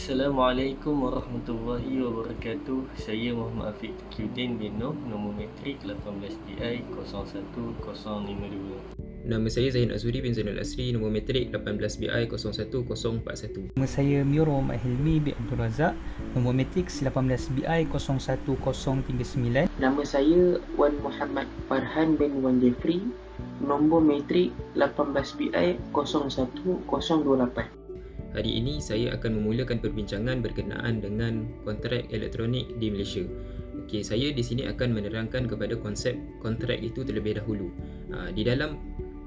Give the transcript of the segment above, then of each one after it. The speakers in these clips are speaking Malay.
Assalamualaikum warahmatullahi wabarakatuh. Saya Muhammad Afiq Taqiyuddin bin Noh, nombor metrik 18BI 01052. Nama saya Zahin Azuri bin Zainal Asri, nombor metrik 18BI 01041. Nama saya Mior Muhammad Hilmi bin Abdul Razak, nombor metrik 18BI 01039. Nama saya Wan Muhammad Farhan bin Wan Jeffrey, nombor metrik 18BI 01028. Hari ini saya akan memulakan perbincangan berkenaan dengan kontrak elektronik di Malaysia. Okey, saya di sini akan menerangkan kepada konsep kontrak itu terlebih dahulu. Di dalam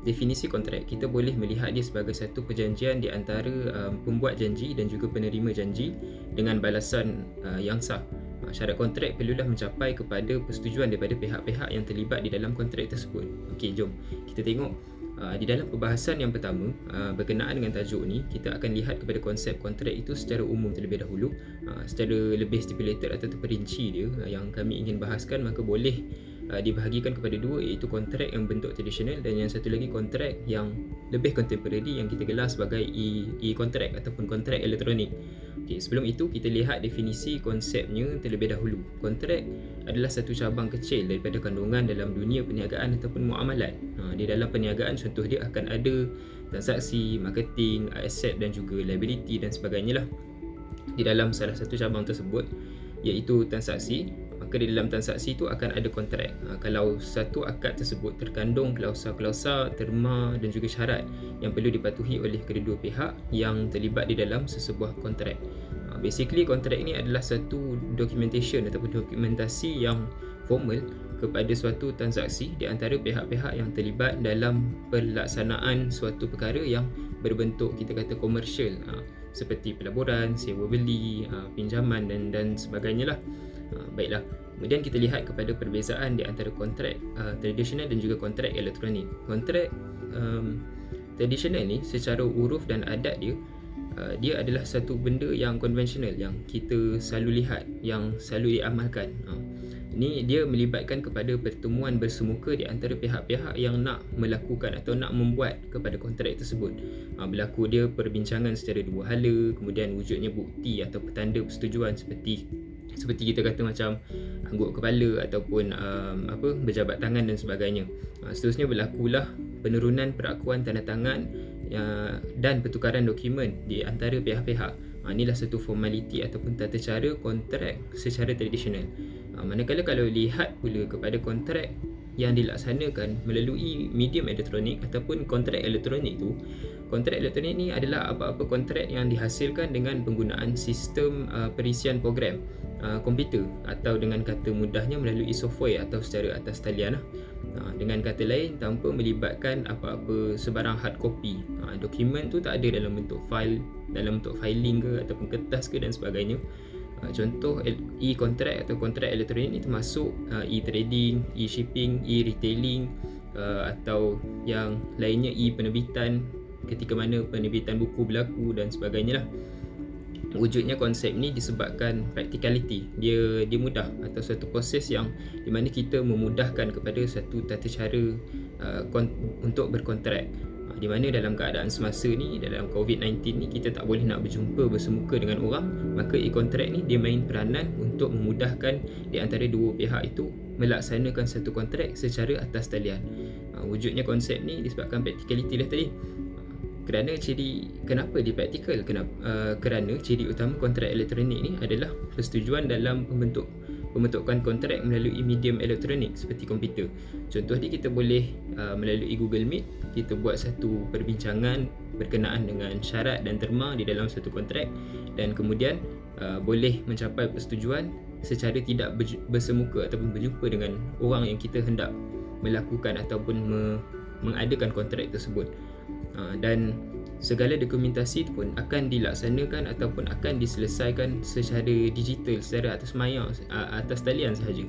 definisi kontrak, kita boleh melihat dia sebagai satu perjanjian di antara pembuat janji dan juga penerima janji dengan balasan yang sah. Syarat kontrak perlulah mencapai kepada persetujuan daripada pihak-pihak yang terlibat di dalam kontrak tersebut. Okey, jom kita tengok. Di dalam perbahasan yang pertama berkenaan dengan tajuk ni, kita akan lihat kepada konsep kontrak itu secara umum terlebih dahulu. Secara lebih stipulated atau terperinci dia yang kami ingin bahaskan, maka boleh dibahagikan kepada dua, iaitu kontrak yang bentuk tradisional dan yang satu lagi kontrak yang lebih contemporary yang kita gelar sebagai e-kontrak ataupun kontrak elektronik. Okay, sebelum itu kita lihat definisi konsepnya terlebih dahulu. Kontrak adalah satu cabang kecil daripada kandungan dalam dunia perniagaan ataupun muamalat. Di dalam perniagaan, contoh dia akan ada transaksi, marketing, aset dan juga liability dan sebagainya lah. Di dalam salah satu cabang tersebut iaitu transaksi, maka di dalam transaksi itu akan ada kontrak. Kalau satu akad tersebut terkandung klausa-klausa, terma dan juga syarat yang perlu dipatuhi oleh kedua pihak yang terlibat di dalam sesebuah kontrak. Basically, kontrak ini adalah satu documentation ataupun dokumentasi yang formal kepada suatu transaksi di antara pihak-pihak yang terlibat dalam pelaksanaan suatu perkara yang berbentuk kita kata komersial, seperti pelaburan, sewa beli, pinjaman dan sebagainya lah. Baiklah, kemudian kita lihat kepada perbezaan di antara kontrak tradisional dan juga kontrak elektronik. Kontrak tradisional ni secara uruf dan adat dia adalah satu benda yang konvensional yang kita selalu lihat, yang selalu diamalkan. Ini dia melibatkan kepada pertemuan bersemuka di antara pihak-pihak yang nak melakukan atau nak membuat kepada kontrak tersebut. Berlaku dia perbincangan secara dua hala, kemudian wujudnya bukti atau petanda persetujuan seperti kita kata macam angguk kepala ataupun berjabat tangan dan sebagainya. Seterusnya berlakulah penurunan perakuan tanda tangan dan pertukaran dokumen di antara pihak-pihak. Inilah satu formaliti ataupun tata cara kontrak secara tradisional. Manakala kalau lihat pula kepada kontrak yang dilaksanakan melalui medium elektronik ataupun kontrak elektronik tu, kontrak elektronik ni adalah apa-apa kontrak yang dihasilkan dengan penggunaan sistem perisian program komputer, atau dengan kata mudahnya melalui software atau secara atas talian lah. Dengan kata lain, tanpa melibatkan apa-apa sebarang hard copy. Dokumen tu tak ada dalam bentuk file, dalam bentuk filing ke ataupun kertas ke dan sebagainya. Contoh e-kontrak atau kontrak elektronik ni termasuk e-trading, e-shipping, e-retailing, atau yang lainnya e-penerbitan, ketika mana penerbitan buku berlaku dan sebagainya lah. Wujudnya konsep ni disebabkan practicality, dia mudah atau satu proses yang di mana kita memudahkan kepada satu tata cara untuk berkontrak. Di mana dalam keadaan semasa ni, dalam COVID-19 ni, kita tak boleh nak berjumpa bersemuka dengan orang, maka e-kontrak ni dia main peranan untuk memudahkan di antara dua pihak itu melaksanakan satu kontrak secara atas talian. Wujudnya konsep ni disebabkan practicality lah tadi. Kenapa dia praktikal? Kerana ciri utama kontrak elektronik ni adalah persetujuan dalam pembentukan kontrak melalui medium elektronik seperti komputer. Contoh dia, kita boleh melalui Google Meet, kita buat satu perbincangan berkenaan dengan syarat dan terma di dalam satu kontrak, dan kemudian boleh mencapai persetujuan secara tidak bersemuka ataupun berjumpa dengan orang yang kita hendak melakukan ataupun mengadakan kontrak tersebut. Dan segala dokumentasi itu pun akan dilaksanakan ataupun akan diselesaikan secara digital, secara atas talian sahaja.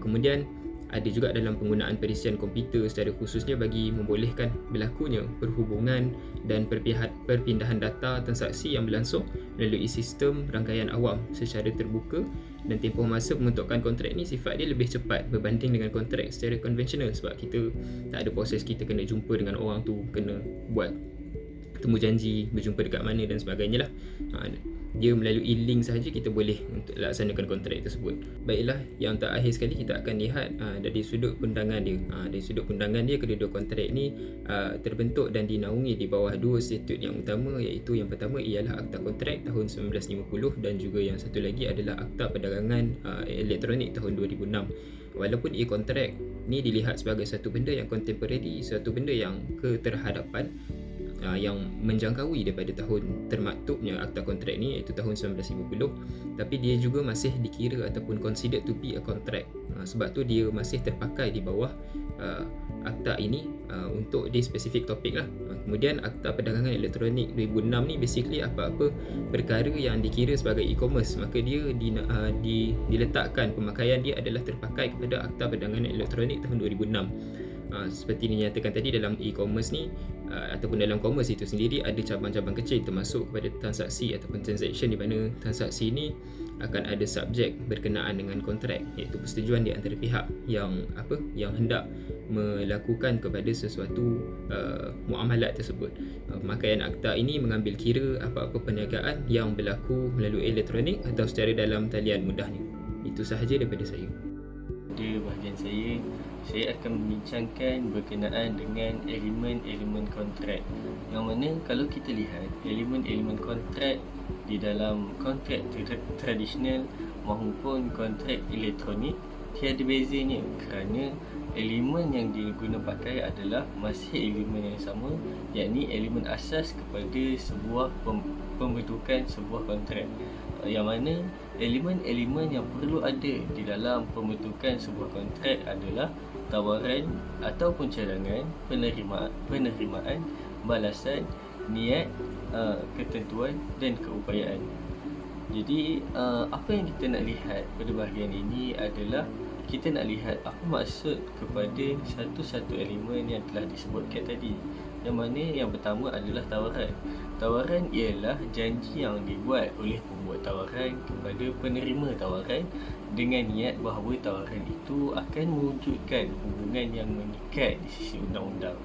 Kemudian ada juga dalam penggunaan perisian komputer secara khususnya bagi membolehkan berlakunya perhubungan dan perpindahan data transaksi yang berlangsung melalui sistem rangkaian awam secara terbuka, dan tempoh masa pembentukan kontrak ni sifat dia lebih cepat berbanding dengan kontrak secara konvensional, sebab kita tak ada proses kita kena jumpa dengan orang tu, kena buat temu janji, berjumpa dekat mana dan sebagainya lah. dia melalui link sahaja kita boleh untuk laksanakan kontrak tersebut. Baiklah, yang terakhir sekali kita akan lihat dari sudut pandangan dia. Dari sudut pandangan dia, kedua-dua kontrak ni terbentuk dan dinaungi di bawah dua statut yang utama, iaitu yang pertama ialah Akta Kontrak tahun 1950 dan juga yang satu lagi adalah Akta Perdagangan Elektronik tahun 2006. Walaupun e-kontrak ni dilihat sebagai satu benda yang contemporary, satu benda yang keterhadapan, yang menjangkaui daripada tahun termaktubnya Akta Kontrak ni, iaitu tahun 1950, tapi dia juga masih dikira ataupun considered to be a contract. Sebab tu dia masih terpakai di bawah akta ini untuk di spesifik topik lah. Kemudian Akta Perdagangan Elektronik 2006 ni basically apa-apa perkara yang dikira sebagai e-commerce, maka dia diletakkan pemakaian dia adalah terpakai kepada Akta Perdagangan Elektronik tahun 2006. Seperti dinyatakan tadi, dalam e-commerce ni ataupun dalam commerce itu sendiri ada cabang-cabang kecil termasuk kepada transaksi ataupun transaction, di mana transaksi ni akan ada subjek berkenaan dengan kontrak, iaitu persetujuan di antara pihak yang hendak melakukan kepada sesuatu muamalat tersebut. Pemakaian akta ini mengambil kira apa-apa perniagaan yang berlaku melalui elektronik atau secara dalam talian mudahnya. Itu sahaja daripada saya. Pada bahagian saya akan membincangkan berkenaan dengan elemen-elemen kontrak, yang mana kalau kita lihat elemen-elemen kontrak di dalam kontrak tradisional maupun kontrak elektronik tiada bezanya, kerana elemen yang digunakan pakai adalah masih elemen yang sama, yakni elemen asas kepada sebuah pembentukan sebuah kontrak, yang mana elemen-elemen yang perlu ada di dalam pembentukan sebuah kontrak adalah tawaran ataupun cadangan, penerimaan, balasan, niat, ketentuan dan keupayaan. Jadi apa yang kita nak lihat pada bahagian ini adalah kita nak lihat apa maksud kepada satu-satu elemen yang telah disebutkan tadi. Yang mana yang pertama adalah tawaran. Tawaran ialah janji yang dibuat oleh pembuat tawaran kepada penerima tawaran dengan niat bahawa tawaran itu akan mewujudkan hubungan yang mengikat di sisi undang-undang.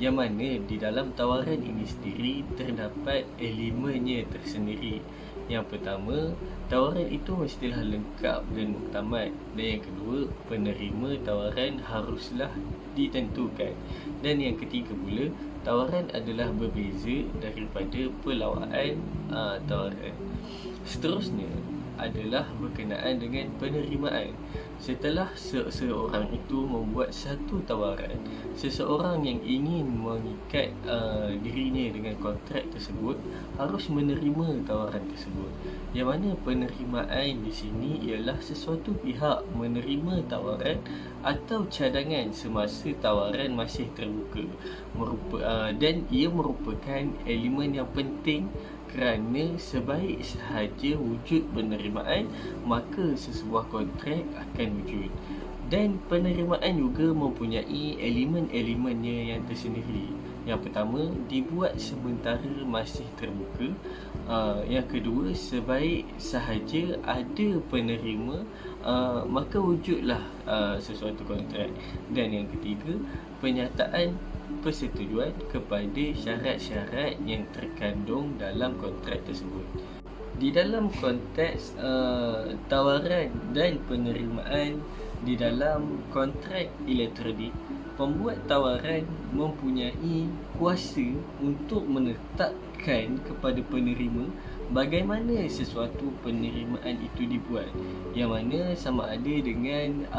Yang mana di dalam tawaran ini sendiri terdapat elemennya tersendiri. Yang pertama, tawaran itu mestilah lengkap dan muktamad. Dan yang kedua, penerima tawaran haruslah ditentukan. Dan yang ketiga pula, tawaran adalah berbeza daripada pelawaan tawaran. Seterusnya adalah berkenaan dengan penerimaan. Setelah seseorang itu membuat satu tawaran, seseorang yang ingin mengikat dirinya dengan kontrak tersebut harus menerima tawaran tersebut. Yang mana penerimaan di sini ialah sesuatu pihak menerima tawaran atau cadangan semasa tawaran masih terbuka, dan ia merupakan elemen yang penting, kerana sebaik sahaja wujud penerimaan maka sesebuah kontrak akan wujud. Dan penerimaan juga mempunyai elemen-elemennya yang tersendiri. Yang pertama, dibuat sementara masih terbuka. Yang kedua, sebaik sahaja ada penerima maka wujudlah sesuatu kontrak. Dan yang ketiga, penyataan persetujuan kepada syarat-syarat yang terkandung dalam kontrak tersebut. Di dalam konteks tawaran dan penerimaan di dalam kontrak elektronik, pembuat tawaran mempunyai kuasa untuk menetapkan kepada penerima bagaimana sesuatu penerimaan itu dibuat, yang mana sama ada dengan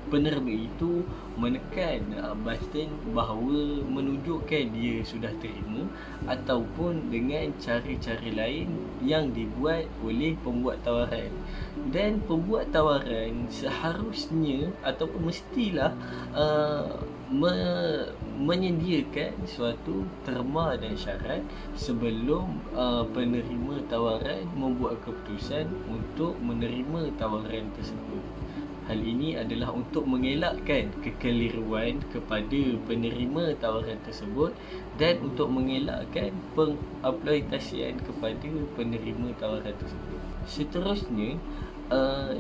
penerbit itu menekan button bahawa menunjukkan dia sudah terima, ataupun dengan cara-cara lain yang dibuat oleh pembuat tawaran. Dan pembuat tawaran seharusnya ataupun mestilah menyediakan suatu terma dan syarat sebelum penerima tawaran membuat keputusan untuk menerima tawaran tersebut. Hal ini adalah untuk mengelakkan kekeliruan kepada penerima tawaran tersebut dan untuk mengelakkan pengeksploitasian kepada penerima tawaran tersebut. Seterusnya,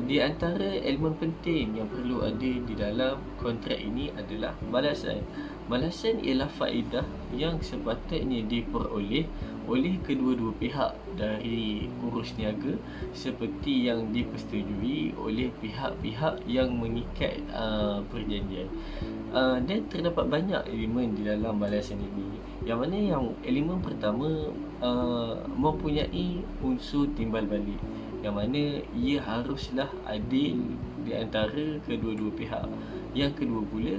di antara elemen penting yang perlu ada di dalam kontrak ini adalah balasan. Balasan ialah faedah yang sepatutnya diperoleh oleh kedua-dua pihak dari urus niaga seperti yang dipersetujui oleh pihak-pihak yang mengikat perjanjian. Dan terdapat banyak elemen di dalam balasan ini, yang mana yang elemen pertama mempunyai unsur timbal balik, yang mana ia haruslah adil di antara kedua-dua pihak. Yang kedua pula,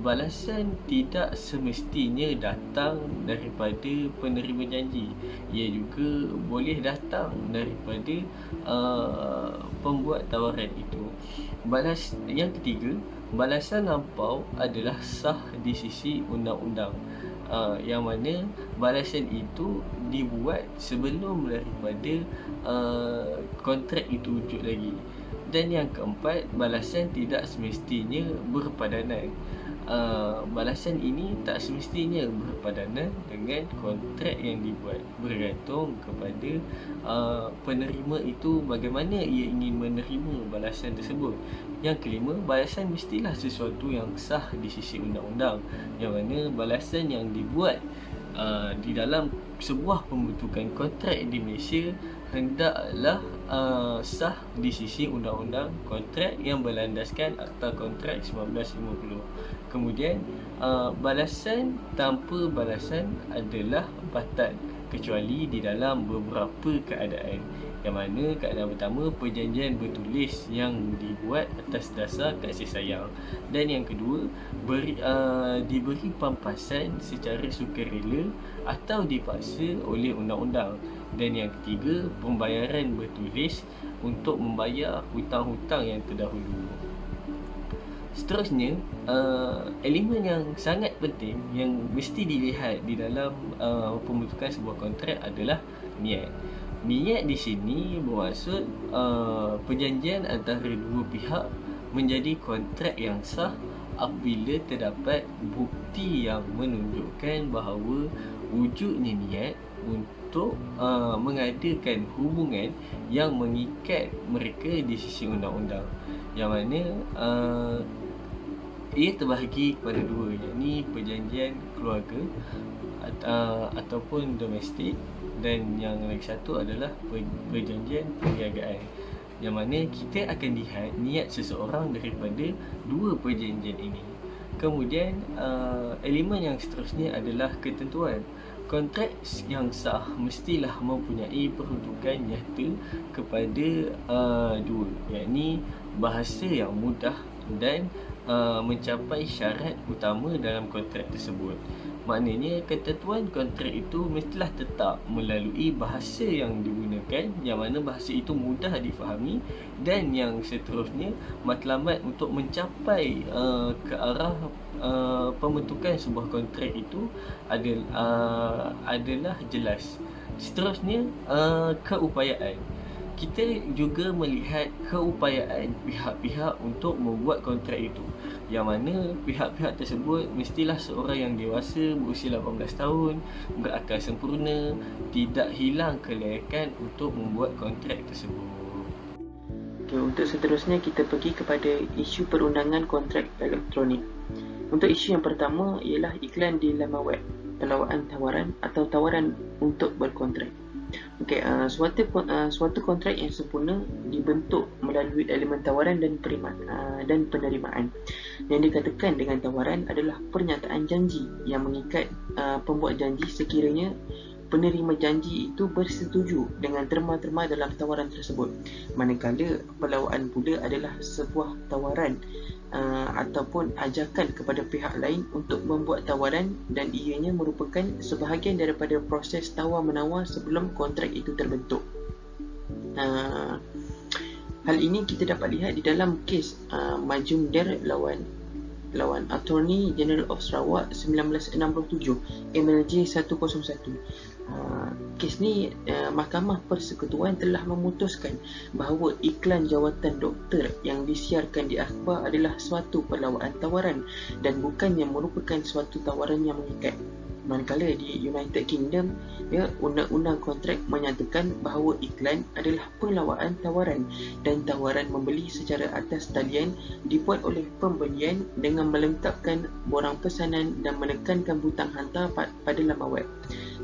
balasan tidak semestinya datang daripada penerima janji. Ia juga boleh datang daripada pembuat tawaran itu. Yang ketiga, balasan lampau adalah sah di sisi undang-undang, yang mana balasan itu dibuat sebelum daripada kontrak itu wujud lagi. Dan yang keempat, balasan tidak semestinya berpadanan. Balasan ini tak semestinya berpadanan dengan kontrak yang dibuat, bergantung kepada penerima itu bagaimana ia ingin menerima balasan tersebut. Yang kelima, balasan mestilah sesuatu yang sah di sisi undang-undang, yang mana balasan yang dibuat di dalam sebuah pembentukan kontrak di Malaysia hendaklah sah di sisi undang-undang kontrak yang berlandaskan Akta Kontrak 1950. Kemudian balasan tanpa balasan adalah batal kecuali di dalam beberapa keadaan, yang mana keadaan pertama, perjanjian bertulis yang dibuat atas dasar kasih sayang, dan yang kedua, diberi pampasan secara sukarela atau dipaksa oleh undang-undang, dan yang ketiga, pembayaran bertulis untuk membayar hutang-hutang yang terdahulu. Seterusnya, elemen yang sangat penting yang mesti dilihat di dalam pembentukan sebuah kontrak adalah niat. Niat di sini bermaksud perjanjian antara dua pihak menjadi kontrak yang sah apabila terdapat bukti yang menunjukkan bahawa wujudnya niat untuk mengadakan hubungan yang mengikat mereka di sisi undang-undang, yang mana ia terbahagi kepada dua, iaitu perjanjian keluarga ataupun domestik, dan yang lagi satu adalah perjanjian perniagaan, yang mana kita akan lihat niat seseorang daripada dua perjanjian ini. Kemudian elemen yang seterusnya adalah ketentuan. Kontrak yang sah mestilah mempunyai peruntukan nyata kepada dua, iaitu bahasa yang mudah dan mencapai syarat utama dalam kontrak tersebut. Maknanya ketentuan kontrak itu mestilah tetap melalui bahasa yang digunakan, yang mana bahasa itu mudah difahami, dan yang seterusnya matlamat untuk mencapai ke arah pembentukan sebuah kontrak itu adalah jelas. Seterusnya, keupayaan. Kita juga melihat keupayaan pihak-pihak untuk membuat kontrak itu, yang mana pihak-pihak tersebut mestilah seorang yang dewasa, berusia 18 tahun, berakal sempurna, tidak hilang kelayakan untuk membuat kontrak tersebut. Okay, untuk seterusnya kita pergi kepada isu perundangan kontrak elektronik. Untuk isu yang pertama ialah iklan di laman web, pelawaan tawaran atau tawaran untuk berkontrak. Okey, suatu kontrak yang sempurna dibentuk melalui elemen tawaran dan penerimaan. Yang dikatakan dengan tawaran adalah pernyataan janji yang mengikat pembuat janji sekiranya penerima janji itu bersetuju dengan terma-terma dalam tawaran tersebut. Manakala pelawaan pula adalah sebuah tawaran ataupun ajakan kepada pihak lain untuk membuat tawaran, dan ianya merupakan sebahagian daripada proses tawar-menawar sebelum kontrak itu terbentuk. Hal ini kita dapat lihat di dalam kes Majumder lawan Attorney General of Sarawak 1967 MLJ 101. Kes ni Mahkamah Persekutuan telah memutuskan bahawa iklan jawatan doktor yang disiarkan di akhbar adalah suatu pelawaan tawaran dan bukannya merupakan suatu tawaran yang mengikat. Manakala di United Kingdom, undang-undang kontrak menyatakan bahawa iklan adalah pelawaan tawaran, dan tawaran membeli secara atas talian dibuat oleh pembelian dengan melengkapkan borang pesanan dan menekankan butang hantar pada laman web.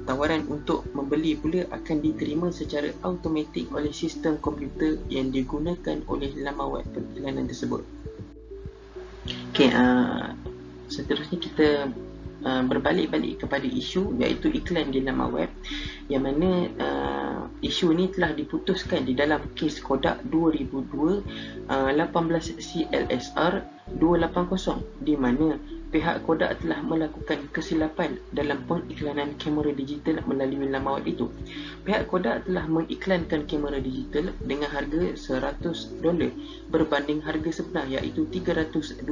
tawaran untuk membeli pula akan diterima secara automatik oleh sistem komputer yang digunakan oleh laman web periklanan tersebut. Okey, seterusnya kita berbalik-balik kepada isu iaitu iklan di laman web, yang mana isu ini telah diputuskan di dalam kes Kodak 2002 18 CLSR 280, di mana pihak Kodak telah melakukan kesilapan dalam pengiklanan kamera digital melalui laman web itu. Pihak Kodak telah mengiklankan kamera digital dengan harga $100 berbanding harga sebenar iaitu $329.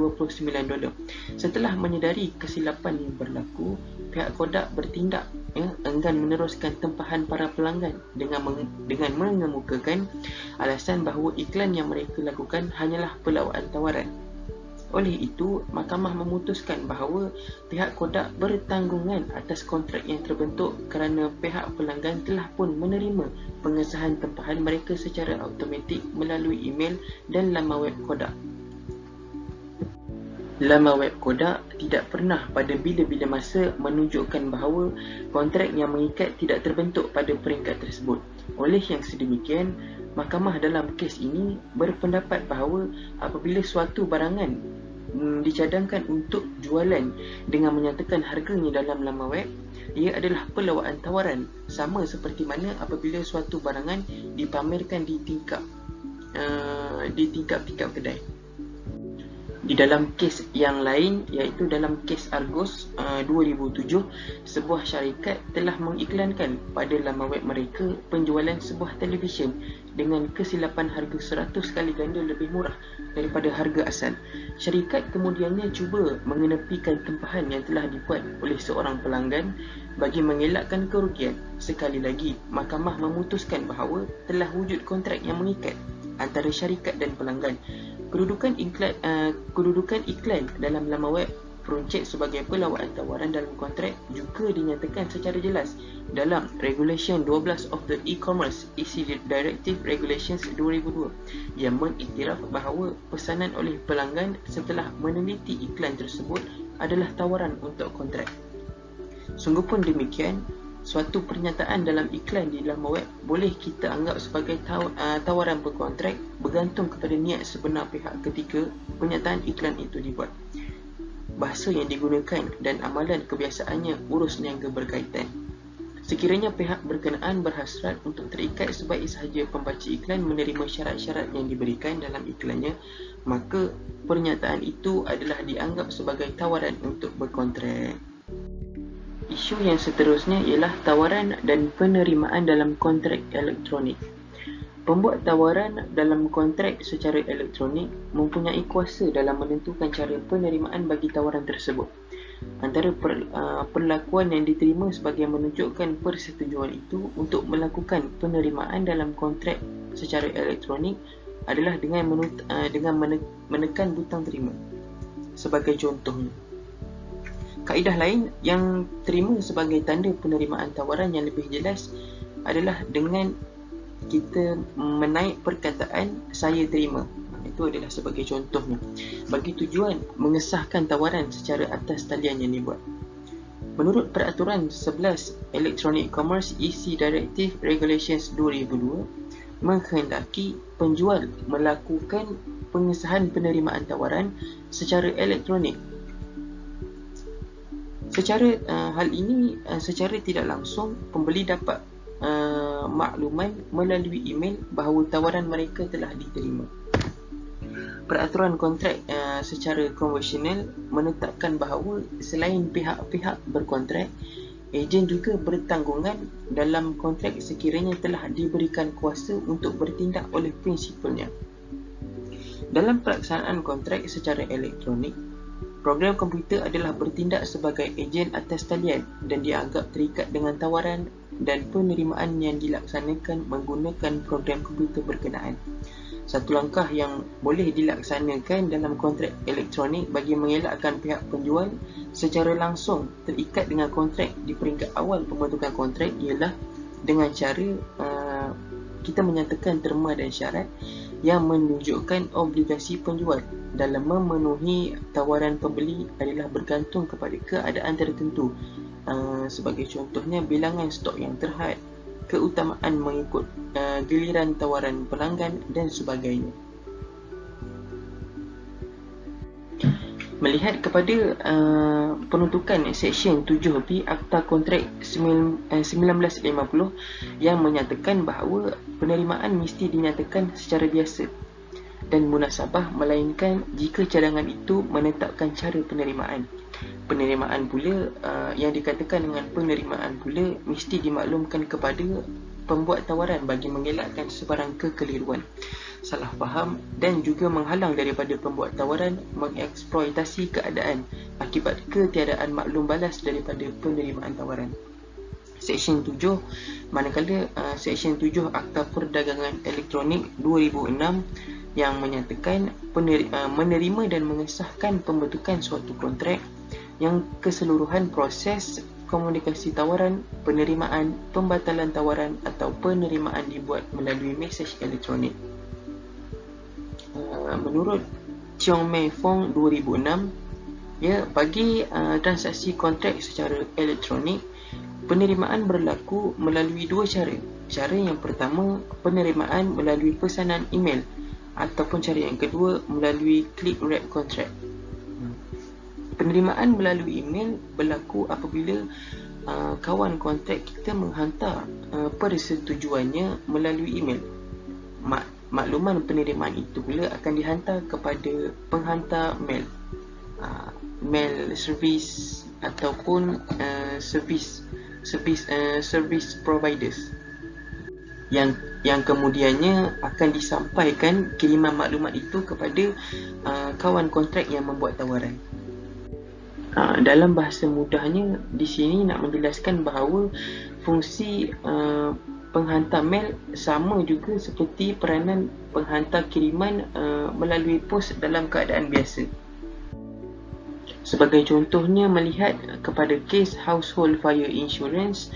Setelah menyedari kesilapan yang berlaku, pihak Kodak bertindak enggan meneruskan tempahan para pelanggan dengan mengemukakan alasan bahawa iklan yang mereka lakukan hanyalah perlawanan tawaran. Oleh itu, mahkamah memutuskan bahawa pihak Kodak bertanggungan atas kontrak yang terbentuk kerana pihak pelanggan telah pun menerima pengesahan tempahan mereka secara automatik melalui email dan laman web Kodak. Laman web Kodak tidak pernah pada bila-bila masa menunjukkan bahawa kontrak yang mengikat tidak terbentuk pada peringkat tersebut. Oleh yang sedemikian, mahkamah dalam kes ini berpendapat bahawa apabila suatu barangan dicadangkan untuk jualan dengan menyatakan harganya dalam laman web, ia adalah perlawanan tawaran, sama seperti mana apabila suatu barangan dipamerkan di tingkap kedai. Di dalam kes yang lain, iaitu dalam kes Argos 2007, sebuah syarikat telah mengiklankan pada laman web mereka penjualan sebuah televisyen dengan kesilapan harga 100 kali ganda lebih murah daripada harga asal. Syarikat kemudiannya cuba mengenepikan tempahan yang telah dibuat oleh seorang pelanggan bagi mengelakkan kerugian. Sekali lagi, mahkamah memutuskan bahawa telah wujud kontrak yang mengikat antara syarikat dan pelanggan. Kedudukan iklan dalam laman web peruncit sebagai perlawanan tawaran dalam kontrak juga dinyatakan secara jelas dalam Regulation 12 of the E-Commerce EC Directive Regulations 2002 yang mengiktiraf bahawa pesanan oleh pelanggan setelah meneliti iklan tersebut adalah tawaran untuk kontrak. Sungguh pun demikian, suatu pernyataan dalam iklan di laman web boleh kita anggap sebagai tawaran berkontrak bergantung kepada niat sebenar pihak ketika pernyataan iklan itu dibuat, bahasa yang digunakan dan amalan kebiasaannya urus niaga berkaitan. Sekiranya pihak berkenaan berhasrat untuk terikat sebaik sahaja pembaca iklan menerima syarat-syarat yang diberikan dalam iklannya, maka pernyataan itu adalah dianggap sebagai tawaran untuk berkontrak. Isu yang seterusnya ialah tawaran dan penerimaan dalam kontrak elektronik. Pembuat tawaran dalam kontrak secara elektronik mempunyai kuasa dalam menentukan cara penerimaan bagi tawaran tersebut. Antara perlakuan yang diterima sebagai menunjukkan persetujuan itu untuk melakukan penerimaan dalam kontrak secara elektronik adalah dengan menekan butang terima. Sebagai contohnya, kaedah lain yang terima sebagai tanda penerimaan tawaran yang lebih jelas adalah dengan kita menaik perkataan "saya terima". Itu adalah sebagai contohnya, bagi tujuan mengesahkan tawaran secara atas talian yang dibuat. Menurut Peraturan 11 Electronic Commerce EC Directive Regulations 2002 menghendaki penjual melakukan pengesahan penerimaan tawaran secara elektronik. Hal ini secara tidak langsung pembeli dapat makluman melalui email bahawa tawaran mereka telah diterima. Peraturan kontrak secara konvensional menetapkan bahawa selain pihak-pihak berkontrak, ejen juga bertanggungan dalam kontrak sekiranya telah diberikan kuasa untuk bertindak oleh prinsipalnya. Dalam pelaksanaan kontrak secara elektronik, program komputer adalah bertindak sebagai ejen atas talian dan dianggap terikat dengan tawaran dan penerimaan yang dilaksanakan menggunakan program komputer berkenaan. Satu langkah yang boleh dilaksanakan dalam kontrak elektronik bagi mengelakkan pihak penjual secara langsung terikat dengan kontrak di peringkat awal pembentukan kontrak ialah dengan cara kita menyatakan terma dan syarat yang menunjukkan obligasi penjual dalam memenuhi tawaran pembeli adalah bergantung kepada keadaan tertentu sebagai contohnya bilangan stok yang terhad, keutamaan mengikut giliran tawaran pelanggan dan sebagainya. Melihat kepada penuntukan Seksyen 7B Akta Kontrak 1950 yang menyatakan bahawa penerimaan mesti dinyatakan secara biasa dan munasabah, melainkan jika cadangan itu menetapkan cara penerimaan. Penerimaan pula yang dikatakan dengan penerimaan pula mesti dimaklumkan kepada pembuat tawaran bagi mengelakkan sebarang kekeliruan, salah faham dan juga menghalang daripada pembuat tawaran mengeksploitasi keadaan akibat ketiadaan maklum balas daripada penerimaan tawaran. Seksyen 7 manakala Seksyen 7 Akta Perdagangan Elektronik 2006 yang menyatakan menerima dan mengesahkan pembentukan suatu kontrak yang keseluruhan proses komunikasi tawaran, penerimaan, pembatalan tawaran atau penerimaan dibuat melalui mesej elektronik. Menurut Cheong Mei Fong 2006, ya, bagi transaksi kontrak secara elektronik, penerimaan berlaku melalui dua cara. Cara yang pertama, penerimaan melalui pesanan email, ataupun cara yang kedua melalui click wrap contract. Penerimaan melalui email berlaku apabila kawan kontrak kita menghantar persetujuannya melalui email. Makluman penerimaan itu pula akan dihantar kepada penghantar mail, mail service ataupun service providers yang kemudiannya akan disampaikan kiriman maklumat itu kepada kawan kontrak yang membuat tawaran. Dalam bahasa mudahnya, di sini nak menjelaskan bahawa fungsi penghantar mail sama juga seperti peranan penghantar kiriman melalui pos dalam keadaan biasa. Sebagai contohnya, melihat kepada kes Household Fire Insurance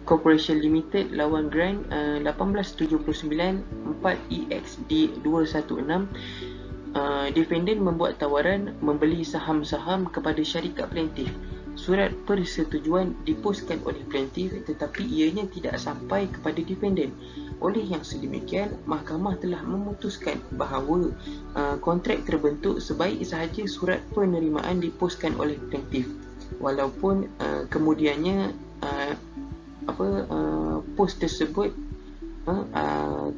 Corporation Limited lawan Grant 1879 4EXD 216, defendant membuat tawaran membeli saham-saham kepada syarikat plaintiff. Surat persetujuan diposkan oleh plaintiff tetapi ianya tidak sampai kepada defendant. Oleh yang sedemikian, mahkamah telah memutuskan bahawa kontrak terbentuk sebaik sahaja surat penerimaan diposkan oleh plaintiff, walaupun kemudiannya pos tersebut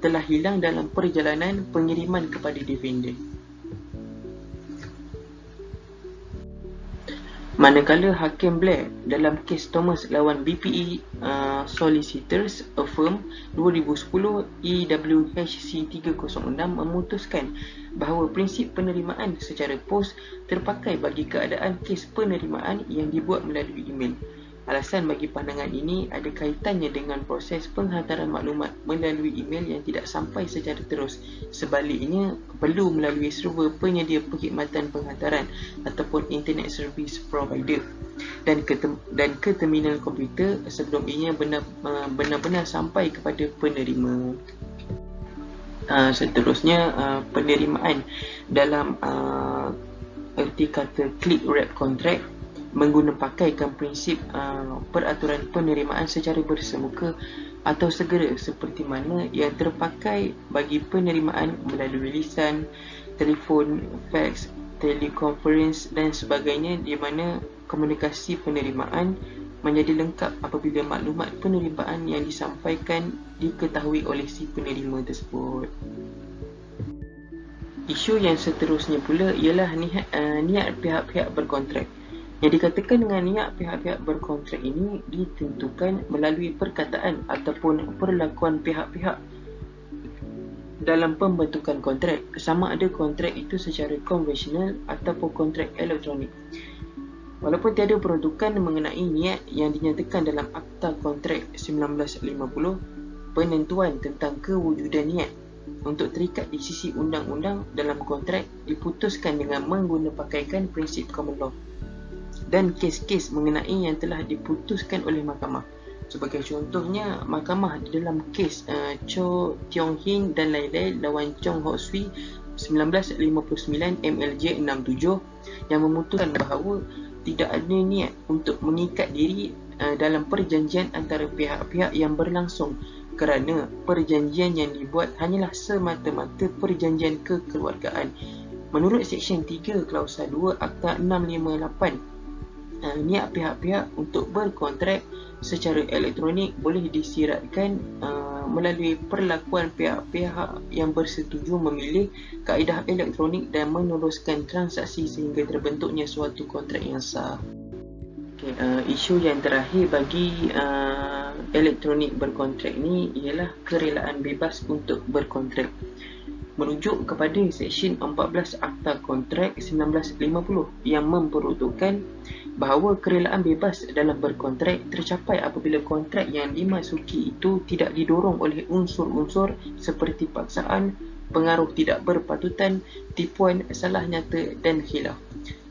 telah hilang dalam perjalanan pengiriman kepada defendant. Manakala Hakim Blair dalam kes Thomas lawan BPE Solicitors a Firm 2010 EWHC 306 memutuskan bahawa prinsip penerimaan secara pos terpakai bagi keadaan kes penerimaan yang dibuat melalui email. Alasan bagi pandangan ini ada kaitannya dengan proses penghantaran maklumat melalui email yang tidak sampai secara terus. Sebaliknya, perlu melalui server penyedia perkhidmatan penghantaran ataupun internet service provider dan ke terminal komputer sebelum ianya benar-benar sampai kepada penerima. Seterusnya, penerimaan dalam erti kata click wrap contract pakaikan prinsip peraturan penerimaan secara bersemuka atau segera seperti mana yang terpakai bagi penerimaan melalui lisan, telefon, fax, telekonferensi dan sebagainya, di mana komunikasi penerimaan menjadi lengkap apabila maklumat penerimaan yang disampaikan diketahui oleh si penerima tersebut. Isu yang seterusnya pula ialah niat pihak-pihak berkontrak. Yang dikatakan dengan niat pihak-pihak berkontrak ini ditentukan melalui perkataan ataupun perlakuan pihak-pihak dalam pembentukan kontrak, sama ada kontrak itu secara konvensional ataupun kontrak elektronik. Walaupun tiada peruntukan mengenai niat yang dinyatakan dalam Akta Kontrak 1950, penentuan tentang kewujudan niat untuk terikat di sisi undang-undang dalam kontrak diputuskan dengan menggunapakaikan prinsip common law dan kes-kes mengenai yang telah diputuskan oleh mahkamah. Sebagai contohnya, mahkamah di dalam kes Cho Tiong Hin dan lain-lain lawan Chong Ho Swee 1959 MLJ 67 yang memutuskan bahawa tidak ada niat untuk mengikat diri dalam perjanjian antara pihak-pihak yang berlangsung, kerana perjanjian yang dibuat hanyalah semata-mata perjanjian kekeluargaan. Menurut Seksyen 3 Klausa 2 Akta 658, niat pihak-pihak untuk berkontrak secara elektronik boleh disiratkan melalui perlakuan pihak-pihak yang bersetuju memilih kaedah elektronik dan meneruskan transaksi sehingga terbentuknya suatu kontrak yang sah. Isu yang terakhir bagi elektronik berkontrak ni ialah kerelaan bebas untuk berkontrak. Merujuk kepada Seksyen 14 Akta Kontrak 1950 yang memperuntukkan bahawa kerelaan bebas dalam berkontrak tercapai apabila kontrak yang dimasuki itu tidak didorong oleh unsur-unsur seperti paksaan, pengaruh tidak berpatutan, tipuan, salah nyata dan khilaf.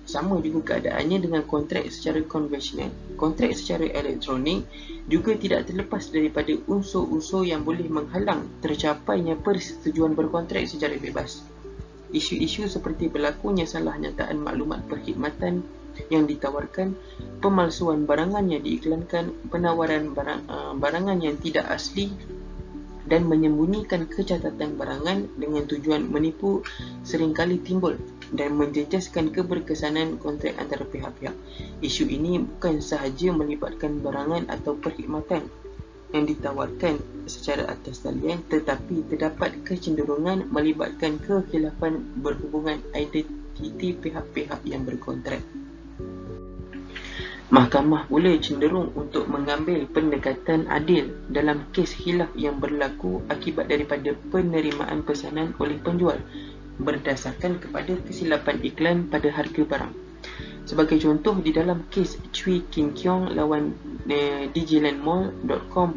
Sama juga keadaannya dengan kontrak secara konvensional. Kontrak secara elektronik juga tidak terlepas daripada unsur-unsur yang boleh menghalang tercapainya persetujuan berkontrak secara bebas. Isu-isu seperti berlakunya salah nyataan maklumat perkhidmatan yang ditawarkan, pemalsuan barangan yang diiklankan, penawaran barangan yang tidak asli dan menyembunyikan kecatatan barangan dengan tujuan menipu seringkali timbul dan menjejaskan keberkesanan kontrak antara pihak-pihak. Isu ini bukan sahaja melibatkan barangan atau perkhidmatan yang ditawarkan secara atas talian, tetapi terdapat kecenderungan melibatkan kekhilafan berhubungan identiti pihak-pihak yang berkontrak. Mahkamah pula cenderung untuk mengambil pendekatan adil dalam kes khilaf yang berlaku akibat daripada penerimaan pesanan oleh penjual berdasarkan kepada kesilapan iklan pada harga barang. Sebagai contoh, di dalam kes Cui King Kiong lawan Digilandmall.com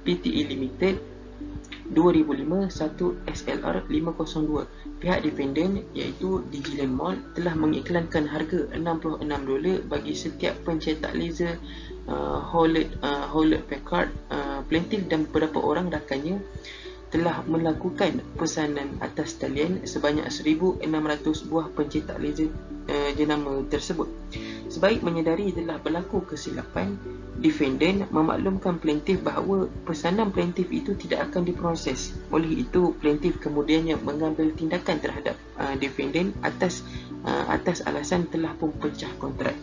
Pte Limited 2005 1 SLR 502, pihak defendant iaitu Digiland Mall telah mengiklankan harga $66 bagi setiap pencetak laser Hewlett Packard. Plaintiff dan beberapa orang rakannya telah melakukan pesanan atas talian sebanyak 1,600 buah pencetak laser jenama tersebut. Sebaik menyedari telah berlaku kesilapan, defendant memaklumkan plaintiff bahawa pesanan plaintiff itu tidak akan diproses. Oleh itu, plaintiff kemudiannya mengambil tindakan terhadap defendant atas alasan telah pun pecah kontrak.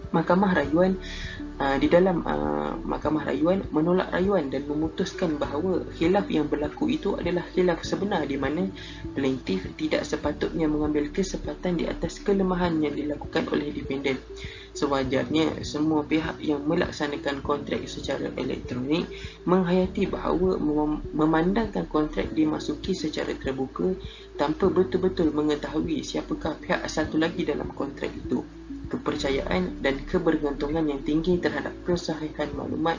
Mahkamah rayuan menolak rayuan dan memutuskan bahawa khilaf yang berlaku itu adalah khilaf sebenar di mana plaintiff tidak sepatutnya mengambil kesempatan di atas kelemahan yang dilakukan oleh defendant. Sewajarnya semua pihak yang melaksanakan kontrak secara elektronik menghayati bahawa memandangkan kontrak dimasuki secara terbuka tanpa betul-betul mengetahui siapakah pihak satu lagi dalam kontrak itu. Kepercayaan dan kebergantungan yang tinggi terhadap kesahihan maklumat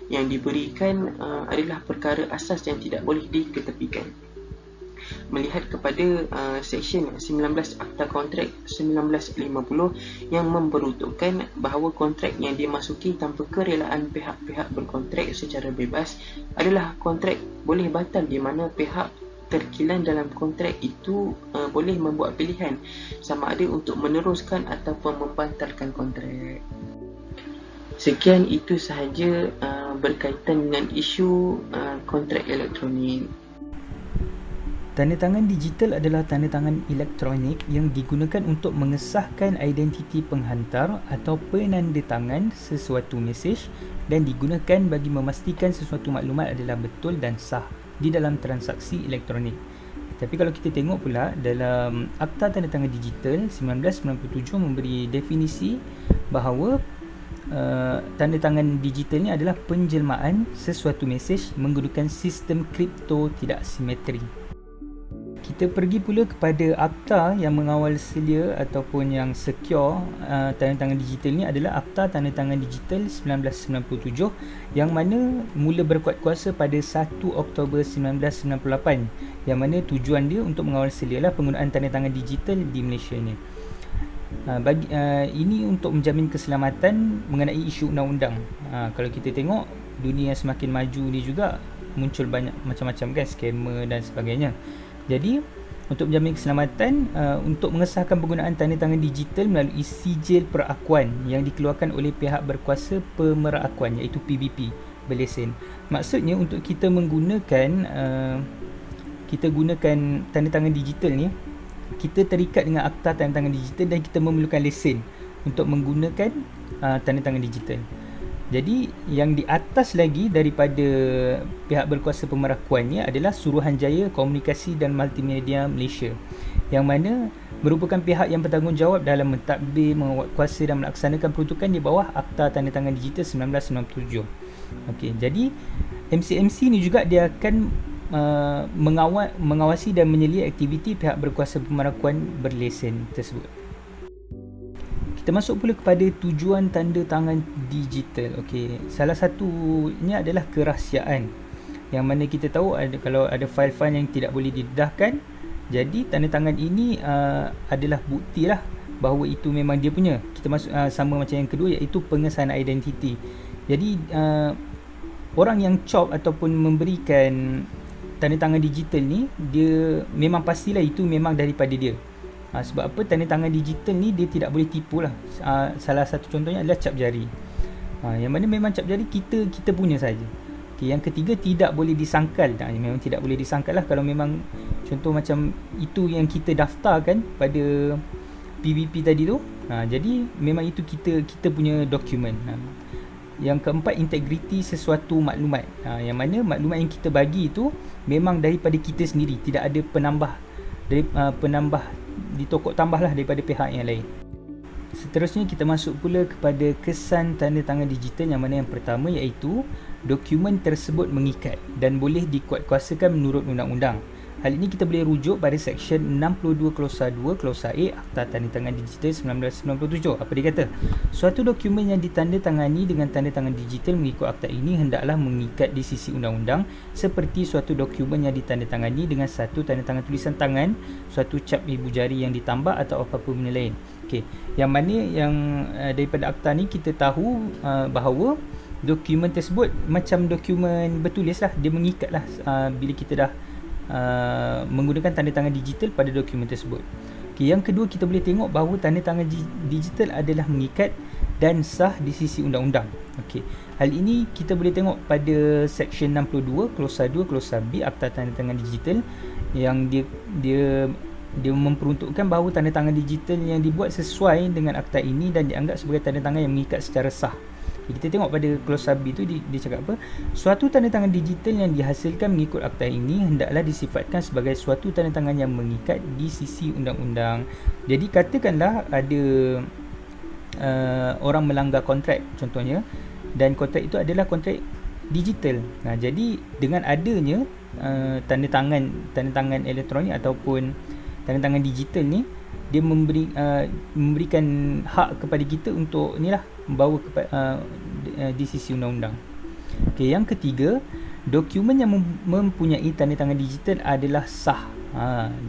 yang diberikan adalah perkara asas yang tidak boleh diketepikan. Melihat kepada Seksyen 19 Akta Kontrak 1950 yang memperuntukkan bahawa kontrak yang dimasuki tanpa kerelaan pihak-pihak berkontrak secara bebas adalah kontrak boleh batal, di mana pihak terkilan dalam kontrak itu boleh membuat pilihan sama ada untuk meneruskan ataupun membatalkan kontrak. Sekian itu sahaja berkaitan dengan isu kontrak elektronik. Tanda tangan digital adalah tanda tangan elektronik yang digunakan untuk mengesahkan identiti penghantar atau penandatangan sesuatu mesej dan digunakan bagi memastikan sesuatu maklumat adalah betul dan sah di dalam transaksi elektronik. Tapi kalau kita tengok pula dalam Akta Tanda Tangan Digital 1997 memberi definisi bahawa tanda tangan digital ni adalah penjelmaan sesuatu mesej menggunakan sistem kripto tidak simetri. Kita pergi pula kepada akta yang mengawal selia ataupun yang secure tanda tangan digital ni adalah Akta Tanda Tangan Digital 1997 yang mana mula berkuat kuasa pada 1 Oktober 1998, yang mana tujuan dia untuk mengawal selia lah penggunaan tanda tangan digital di Malaysia ni. Ini untuk menjamin keselamatan mengenai isu undang-undang. Kalau kita tengok dunia yang semakin maju ni juga muncul banyak macam-macam kan, scammer dan sebagainya. Jadi untuk menjamin keselamatan, untuk mengesahkan penggunaan tanda tangan digital melalui sijil perakuan yang dikeluarkan oleh pihak berkuasa pemerakuan iaitu PBP berlesen. Maksudnya untuk kita menggunakan kita gunakan tanda tangan digital ni, kita terikat dengan akta tanda tangan digital dan kita memerlukan lesen untuk menggunakan tanda tangan digital. Jadi yang di atas lagi daripada pihak berkuasa pemerakuannya adalah Suruhanjaya Komunikasi dan Multimedia Malaysia, yang mana merupakan pihak yang bertanggungjawab dalam mentadbir, menguatkuasa dan melaksanakan peruntukan di bawah Akta Tanda Tangan Digital 1997. Okey, jadi MCMC ni juga dia akan mengawasi dan menyelia aktiviti pihak berkuasa pemerakuan berlesen tersebut. Kita masuk pula kepada tujuan tanda tangan digital. Okey, salah satunya adalah kerahsiaan, yang mana kita tahu kalau ada fail-fail yang tidak boleh didedahkan, jadi tanda tangan ini adalah bukti lah bahawa itu memang dia punya. Kita masuk sama macam yang kedua, iaitu pengesahan identiti. Jadi orang yang cop ataupun memberikan tanda tangan digital ni, dia memang pastilah itu memang daripada dia. Sebab apa? Tanda tangan digital ni dia tidak boleh tipu lah. Salah satu contohnya adalah cap jari. Yang mana memang cap jari kita punya saja. Okay, yang ketiga, tidak boleh disangkal. Memang tidak boleh disangkal lah kalau memang contoh macam itu yang kita daftarkan pada PBP tadi tu. Jadi memang itu kita punya dokumen. Yang keempat, integriti sesuatu maklumat. Yang mana maklumat yang kita bagi itu memang daripada kita sendiri, tidak ada penambah ditokok tambahlah daripada pihak yang lain. Seterusnya kita masuk pula kepada kesan tanda tangan digital, yang mana yang pertama iaitu dokumen tersebut mengikat dan boleh dikuatkuasakan menurut undang-undang. Hal ini kita boleh rujuk pada Seksyen 62 Klausa 2 Klausa A Akta Tanda Tangan Digital 1997. Apa dia kata? Suatu dokumen yang ditandatangani dengan tanda tangan digital mengikut akta ini hendaklah mengikat di sisi undang-undang seperti suatu dokumen yang ditandatangani dengan satu tanda tangan tulisan tangan, suatu cap ibu jari yang ditambah atau apa-apa benda lain. Okey, yang mana yang daripada akta ni kita tahu bahawa dokumen tersebut macam dokumen bertulis lah, dia mengikat lah bila kita dah menggunakan tanda tangan digital pada dokumen tersebut. Okay, yang kedua, kita boleh tengok bahawa tanda tangan digital adalah mengikat dan sah di sisi undang-undang. Okay, hal ini kita boleh tengok pada Seksyen 62 Klausa 2 Klausa B Akta Tanda Tangan Digital, yang dia memperuntukkan bahawa tanda tangan digital yang dibuat sesuai dengan akta ini dan dianggap sebagai tanda tangan yang mengikat secara sah. Kita tengok pada Klausa B tu dia cakap apa? Suatu tanda tangan digital yang dihasilkan mengikut akta ini hendaklah disifatkan sebagai suatu tanda tangan yang mengikat di sisi undang-undang. Jadi katakanlah ada orang melanggar kontrak contohnya, dan kontrak itu adalah kontrak digital. Jadi dengan adanya tanda tangan elektronik ataupun tanda tangan digital ni, dia memberikan hak kepada kita untuk inilah membawa di sisi undang-undang. Okey, yang ketiga, dokumen yang mempunyai tanda tangan digital adalah sah.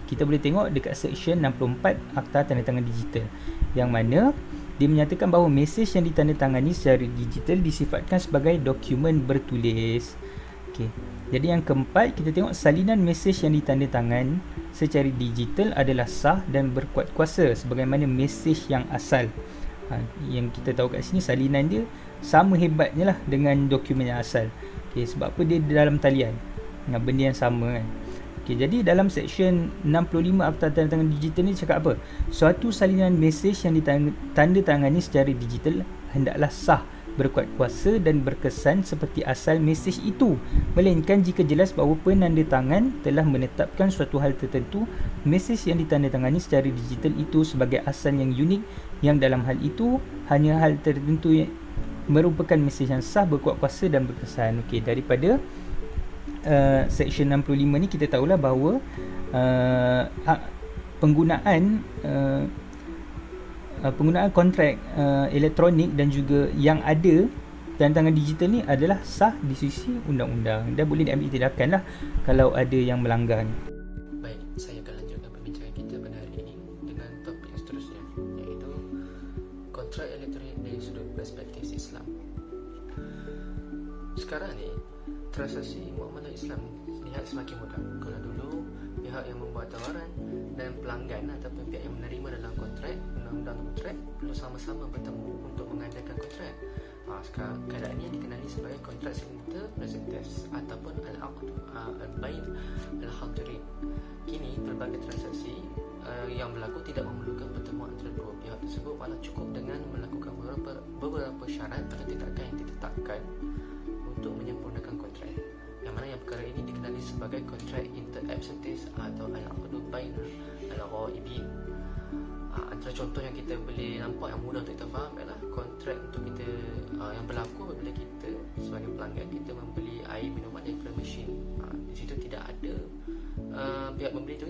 Kita boleh tengok dekat Seksyen 64 Akta Tanda Tangan Digital, yang mana dia menyatakan bahawa mesej yang ditandatangani secara digital disifatkan sebagai dokumen bertulis. Okey, jadi yang keempat, kita tengok salinan mesej yang ditandatangan secara digital adalah sah dan berkuat kuasa sebagaimana mesej yang asal. Yang kita tahu kat sini salinan dia sama hebatnya lah dengan dokumen yang asal. Okay, sebab apa? Dia dalam talian, benda yang sama kan. Okay, jadi dalam Seksyen 65 Akta Tanda Tangan Digital ni cakap apa? Suatu salinan mesej yang ditandatangani secara digital hendaklah sah, berkuat kuasa dan berkesan seperti asal mesej itu, melainkan jika jelas bahawa penanda tangan telah menetapkan suatu hal tertentu, mesej yang ditandatangani secara digital itu sebagai asal yang unik, yang dalam hal itu hanya hal tertentu yang merupakan mesej yang sah, berkuat kuasa dan berkesan. Okey, daripada Seksyen 65 ni kita tahulah bahawa penggunaan kontrak elektronik dan juga yang ada tanda tangan digital ni adalah sah di sisi undang-undang dan boleh diambil tindakan lah kalau ada yang melanggar ni. Baik, saya akan lanjutkan perbincangan kita pada hari ini dengan topik yang seterusnya, iaitu kontrak elektronik dari sudut perspektif Islam. Sekarang ni transaksi muamalah Islam lihat semakin mudah. Kalau dulu pihak pihak yang membuat tawaran dan pelanggan ataupun pihak yang menerima dalam kontrak, undang-undang kontrak perlu sama-sama bertemu untuk mengadakan kontrak. Sekarang keadaan ini dikenali sebagai kontrak signature precedence ataupun al-aqd al-bain al-hadirin. Kini pelbagai transaksi yang berlaku tidak memerlukan pertemuan antara dua pihak tersebut, malah cukup dengan melakukan beberapa syarat atau tindakan yang ditetapkan untuk menyempurnakan kontrak. Yang mana yang perkara ini dikenali sebagai kontrak inter absentis atau al-aqd bain al-ghaibin. Antara contoh yang kita boleh nampak yang mudah untuk kita faham ialah kontrak untuk kita yang berlaku apabila kita sebagai pelanggan kita membeli air minuman daripada mesin. Di situ tidak ada pihak pembeli itu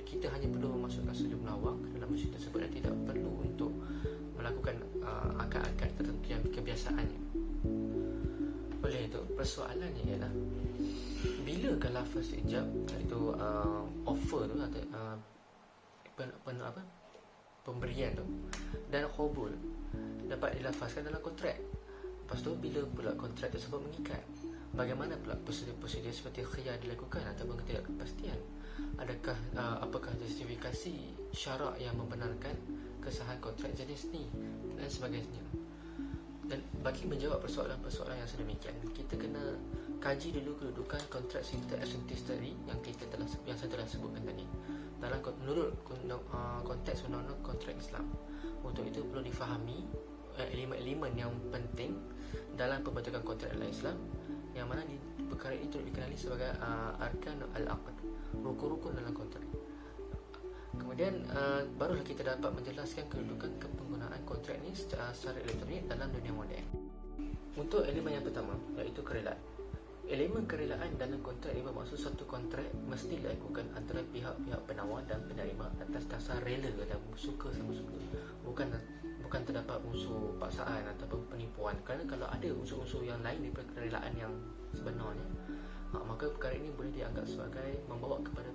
kita hanya perlu memasukkan sejumlah wang ke dalam mesin tersebut dan tidak perlu untuk melakukan akad-akad tertentu yang kebiasaannya. Oleh itu, persoalannya ialah bilakah lafaz ijab iaitu offer tu atau pemberian tu dan qabul dapat dilafazkan dalam kontrak. Lepas tu bila pula kontrak tersebut mengikat, bagaimana pula prosedur-prosedur seperti khiyar dilakukan ataupun ketidakpastian? Apakah justifikasi syarak yang membenarkan kesahan kontrak jenis ni dan sebagainya? Dan bagi menjawab persoalan-persoalan yang sedemikian, kita kena kaji dulu kedudukan kontrak signature absentis tadi yang saya telah sebutkan tadi menurut konteks undang-undang kontrak Islam. Untuk itu perlu difahami elemen-elemen yang penting dalam pembentukan kontrak dalam Islam, yang mana perkara itu dikenali sebagai arkan al-aqd, rukun-rukun dalam kontrak. Kemudian barulah kita dapat menjelaskan kedudukan penggunaan kontrak ini secara elektronik dalam dunia moden. Untuk elemen yang pertama, iaitu kerelaan. Elemen kerelaan dalam kontrak ini bermaksud satu kontrak mesti dilakukan antara pihak-pihak penawar dan penerima atas dasar rela dan suka sama suka. Bukan terdapat unsur paksaan ataupun penipuan. Kerana kalau ada unsur-unsur yang lain daripada kerelaan yang sebenarnya, maka perkara ini boleh dianggap sebagai membawa kepada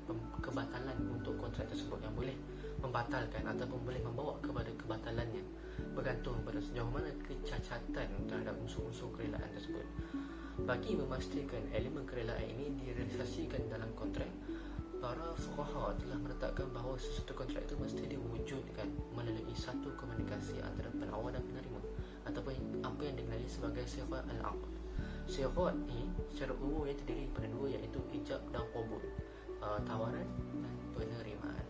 kebatalan untuk kontrak tersebut, yang boleh membatalkan ataupun boleh membawa kepada kebatalannya, bergantung pada sejauh mana kecacatan terhadap unsur-unsur kerelaan tersebut. Bagi memastikan elemen kerelaan ini direalisasikan dalam kontrak, para fuqaha telah menetapkan bahawa sesuatu kontrak itu mesti diwujudkan melalui satu komunikasi antara penawar dan penerima, ataupun apa yang dikenali sebagai sighah al-aqd. Sighah ini secara umumnya terdiri daripada dua, iaitu ijab dan qabul, tawaran dan penerimaan.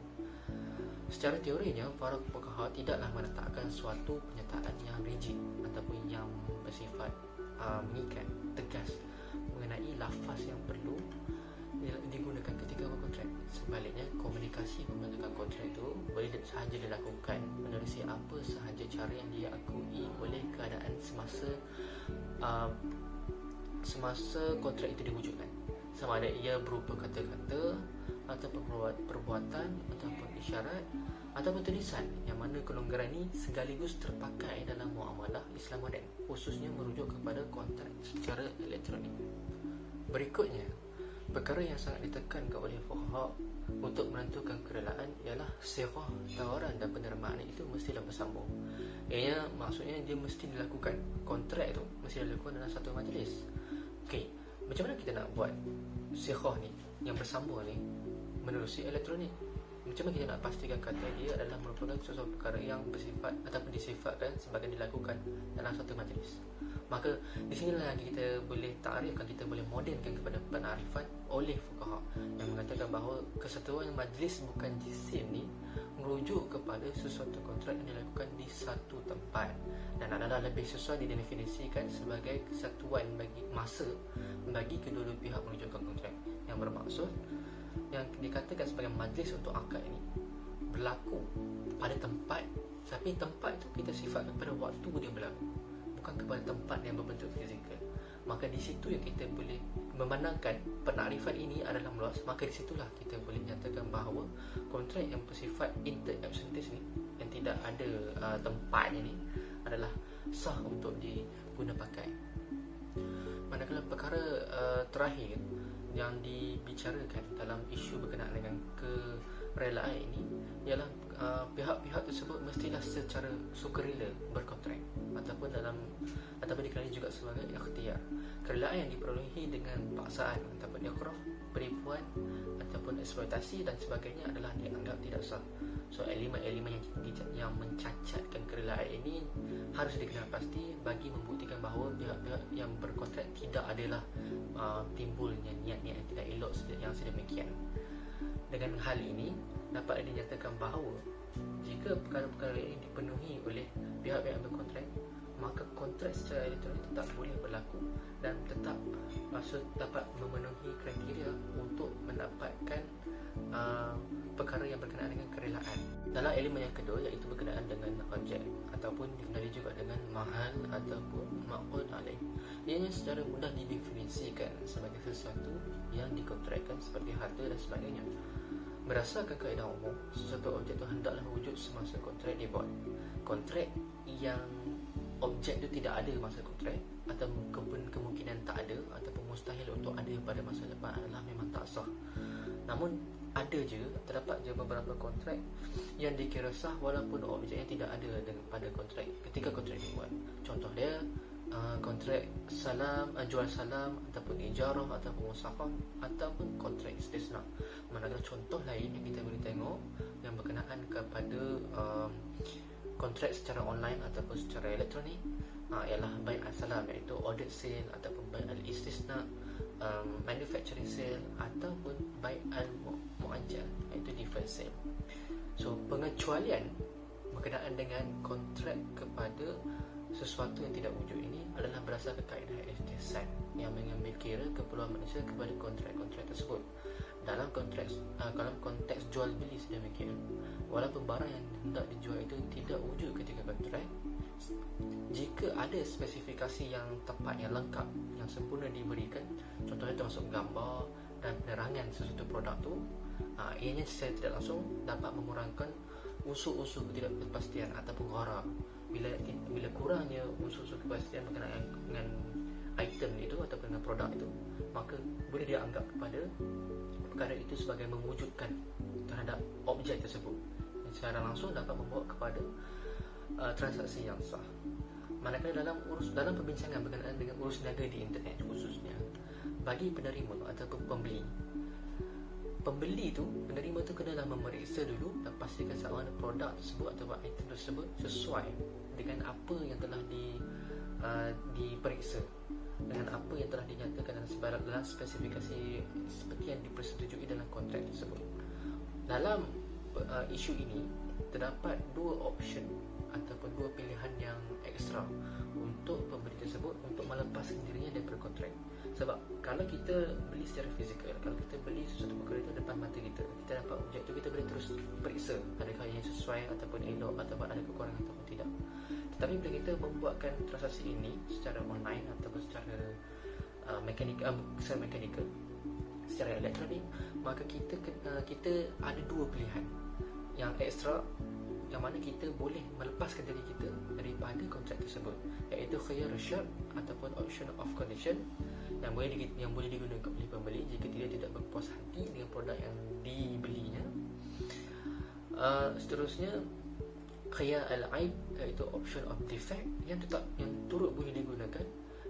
Secara teorinya, para fuqaha tidaklah menetapkan suatu pernyataan yang rigid ataupun yang bersifat mengikat, tegas mengenai lafaz yang perlu digunakan ketika berkontrak. Sebaliknya, komunikasi pembentukan kontrak itu boleh sahaja dilakukan menerusi apa sahaja cara yang diakui oleh keadaan semasa kontrak itu diwujudkan, sama ada ia berupa kata-kata ataupun perbuatan ataupun isyarat ataupun tulisan, yang mana kelonggaran ini sekaligus terpakai dalam muamalah Islam moden, khususnya merujuk kepada kontrak secara elektronik. Berikutnya, perkara yang sangat ditekankan oleh fuqaha untuk menentukan kerelaan ialah sighah tawaran dan penerimaan itu mestilah bersambung. Ianya maksudnya dia mesti dilakukan, kontrak itu mesti dilakukan dalam satu majlis. Okey, macam mana kita nak buat sighah ni yang bersambung ni menerusi elektronik? Macam mana kita nak pastikan kata dia adalah merupakan sesuatu perkara yang bersifat ataupun disifatkan sebagai dilakukan dalam satu majlis? Maka di sinilah kita boleh takrifkan, kita boleh modelkan kepada penarifan oleh fuqaha yang mengatakan bahawa kesatuan majlis bukan jisim ni merujuk kepada sesuatu kontrak yang dilakukan di satu tempat dan adalah lebih sesuai didefinisikan sebagai kesatuan bagi masa bagi kedua-dua pihak menunjukkan kontrak, yang bermaksud yang dikatakan sebagai majlis untuk akad ini berlaku pada tempat, tapi tempat itu kita sifatkan pada waktu dia berlaku, bukan kepada tempat yang berbentuk fizikal. Maka di situ yang kita boleh memandangkan penakrifan ini adalah meluas, maka di situlah kita boleh nyatakan bahawa kontrak yang bersifat inter absentis ni, yang tidak ada tempatnya ni, adalah sah untuk diguna pakai. Manakala perkara terakhir yang dibicarakan dalam isu berkenaan dengan kerelaan ini ialah pihak-pihak tersebut mestilah secara sukarela berkontrak ataupun dikenali juga sebagai ikhtiyar. Kerelaan yang diperolehi dengan paksaan ataupun ikrah, penipuan ataupun eksploitasi dan sebagainya adalah dianggap tidak sah. So elemen-elemen yang mencacatkan kerelaan ini harus dikenal pasti bagi membuktikan bahawa pihak-pihak yang berkontrak tidak adalah timbulnya niat-niat yang tidak elok yang sedemikian. Dengan hal ini dapat dinyatakan bahawa jika perkara-perkara ini dipenuhi oleh pihak-pihak yang berkontrak, maka kontrak secara elektronik tetap boleh berlaku dan tetap dapat memenuhi kriteria untuk mendapatkan perkara yang berkenaan dengan kerelaan. Dalam elemen yang kedua iaitu berkenaan dengan objek ataupun dikenali juga dengan mahal ataupun ma'qud alaih. Ianya secara mudah didefinisikan sebagai sesuatu yang dikontrakkan seperti harta dan sebagainya. Berdasarkan kaedah umum, sesuatu objek itu hendaklah wujud semasa kontrak dibuat. Kontrak yang objek itu tidak ada masa kontrak atau kemungkinan tak ada ataupun mustahil untuk ada pada masa depan adalah memang tak sah. Namun ada je, terdapat je beberapa kontrak yang dikira sah walaupun objeknya tidak ada pada kontrak ketika kontrak dibuat. Contoh dia kontrak salam, jual salam ataupun ijarah ataupun musafah ataupun kontrak istisna. Manakala contoh lain yang kita boleh tengok yang berkenaan kepada kontrak secara online ataupun secara elektronik ialah bai' al-salam, iaitu audit sale ataupun bai' al-istisna, manufacturing sale ataupun bai' al-mu'ajjal, iaitu deferred sale. So pengecualian berkenaan dengan kontrak kepada sesuatu yang tidak wujud ini adalah berdasarkan kaedah ihtisan yang mengambil kira keperluan manusia kepada kontrak-kontrak tersebut. Dalam konteks jual beli sedemikian, walaupun barang yang hendak dijual itu tidak wujud ketika kontrak, jika ada spesifikasi yang tepat, yang lengkap, yang sempurna diberikan, contohnya termasuk gambar dan penerangan sesuatu produk itu, ianya secara tidak langsung dapat mengurangkan unsur-unsur ketidakpastian ataupun ghara. Bila kurangnya unsur-unsur kepastian berkenaan dengan item itu atau dengan produk itu, maka boleh dianggap kepada perkara itu sebagai mewujudkan terhadap objek tersebut, yang secara langsung dapat membawa kepada transaksi yang sah. Manakala dalam perbincangan berkenaan dengan urus niaga di internet khususnya, bagi penerima ataupun pembeli penerima itu kenalah memeriksa dulu dan pastikan sama ada produk tersebut atau item tersebut sesuai dengan apa yang telah diperiksa, dengan apa yang telah dinyatakan dalam spesifikasi seperti yang dipersetujui dalam kontrak tersebut. Dalam isu ini terdapat dua option ataupun dua pilihan yang ekstra untuk pembeli tersebut untuk melepaskan dirinya daripada kontrak. Sebab kalau kita beli secara fizikal, kalau kita beli sesuatu perkara itu depan mata kita dapat objek itu, kita boleh terus periksa adakah ia sesuai ataupun elok ataupun ada kekurangan ataupun tidak. Tetapi bila kita membuatkan transaksi ini secara online ataupun secara mekanikal, secara elektronik, maka kita ada dua pilihan yang ekstra, yang mana kita boleh melepaskan diri kita daripada kontrak tersebut, iaitu khiyar syart ataupun option of condition yang boleh digunakan oleh pembeli jika dia tidak berpuas hati dengan produk yang dibelinya. Seterusnya khiyar al-aib, iaitu option of defect yang turut boleh digunakan,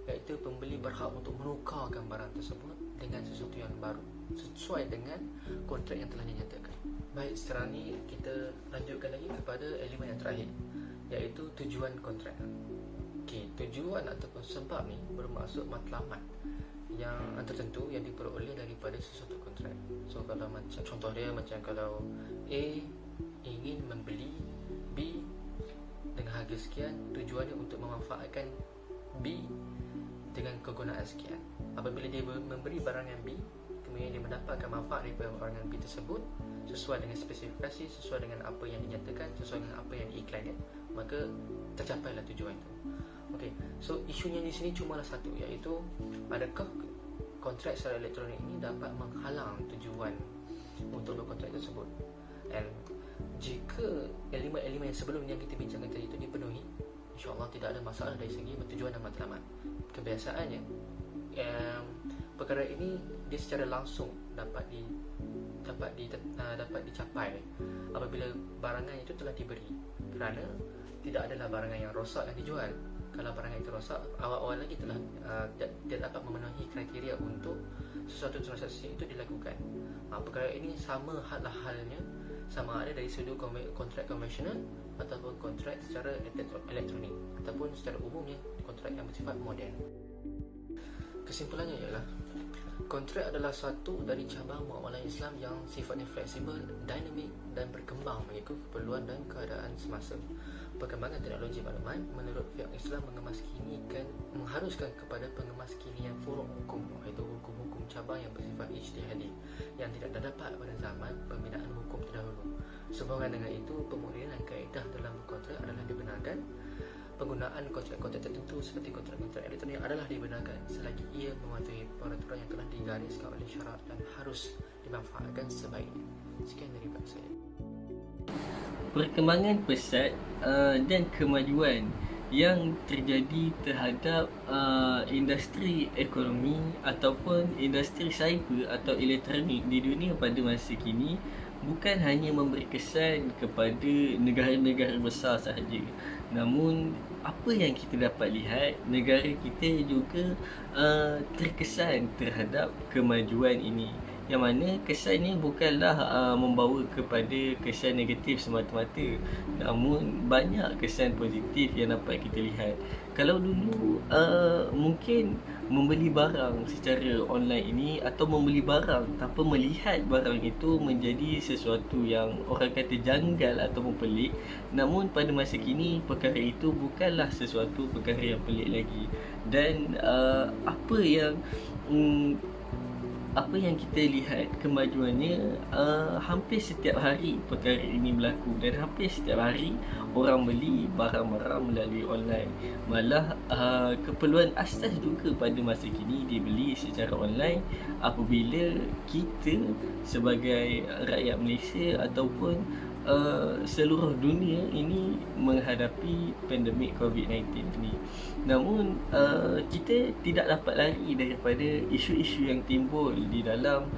iaitu pembeli berhak untuk menukarkan barang tersebut dengan sesuatu yang baru sesuai dengan kontrak yang telah dinyatakan. Baik, sekarang ni kita lanjutkan lagi kepada elemen yang terakhir, iaitu tujuan kontrak. Okey, tujuan ataupun sebab ni bermaksud matlamat yang tertentu yang diperoleh daripada sesuatu kontrak. So kalau macam contoh dia, macam kalau A ingin membeli B dengan harga sekian, tujuannya untuk memanfaatkan B dengan kegunaan sekian. Apabila dia memberi barang yang B, kemudian dia mendapatkan manfaat daripada barang yang B tersebut sesuai dengan spesifikasi, sesuai dengan apa yang dinyatakan, sesuai dengan apa yang diiklankan, maka tercapailah tujuan itu. Okey, so isunya di sini cuma satu, iaitu adakah kontrak secara elektronik ini dapat menghalang tujuan untuk berkontrak tersebut. Dan jika elemen-elemen yang sebelum yang kita bincangkan tadi itu dipenuhi, insya-Allah tidak ada masalah dari segi tujuan dan matlamat. Kebiasaannya perkara ini dia secara langsung dapat dicapai apabila barangan itu telah diberi, kerana tidak adalah barangan yang rosak yang dijual. Kalau barangan itu rosak, awal-awal lagi telah dia dapat memenuhi kriteria untuk sesuatu transaksi itu dilakukan. Perkara ini sama halnya sama ada dari sudut kontrak konvensional ataupun kontrak secara elektronik ataupun secara umumnya kontrak yang bersifat moden. Kesimpulannya ialah kontrak adalah satu dari cabang muamalah Islam yang sifatnya fleksibel, dinamik dan berkembang mengikut keperluan dan keadaan semasa. Perkembangan teknologi maklumat menurut pihak Islam mengharuskan kepada pengemaskinian furuk hukum, iaitu hukum-hukum cabang yang bersifat ijtihadi yang tidak terdapat pada zaman pembinaan hukum terdahulu. Sehubungan dengan itu, pemodenan kaedah dalam kontrak adalah dibenarkan. Penggunaan kontrak-kontrak tertentu seperti kontrak-kontrak elektronik adalah dibenarkan selagi ia mematuhi peraturan yang telah digariskan oleh syarak dan harus dimanfaatkan sebaiknya. Sekian daripada saya. Perkembangan pesat dan kemajuan yang terjadi terhadap industri ekonomi ataupun industri cyber atau elektronik di dunia pada masa kini bukan hanya memberi kesan kepada negara-negara besar sahaja, namun apa yang kita dapat lihat, negara kita juga terkesan terhadap kemajuan ini, yang mana kesannya bukanlah membawa kepada kesan negatif semata-mata, namun banyak kesan positif yang dapat kita lihat. Kalau dulu mungkin membeli barang secara online ini atau membeli barang tanpa melihat barang itu menjadi sesuatu yang orang kata janggal ataupun pelik, namun pada masa kini perkara itu bukanlah sesuatu perkara yang pelik lagi. Dan apa yang kita lihat kemajuannya, hampir setiap hari perkara ini berlaku dan hampir setiap hari orang beli barang-barang melalui online. Malah keperluan asas juga pada masa kini dibeli secara online apabila kita sebagai rakyat Malaysia ataupun seluruh dunia ini menghadapi pandemik COVID-19 ini. Namun kita tidak dapat lari daripada isu-isu yang timbul di dalam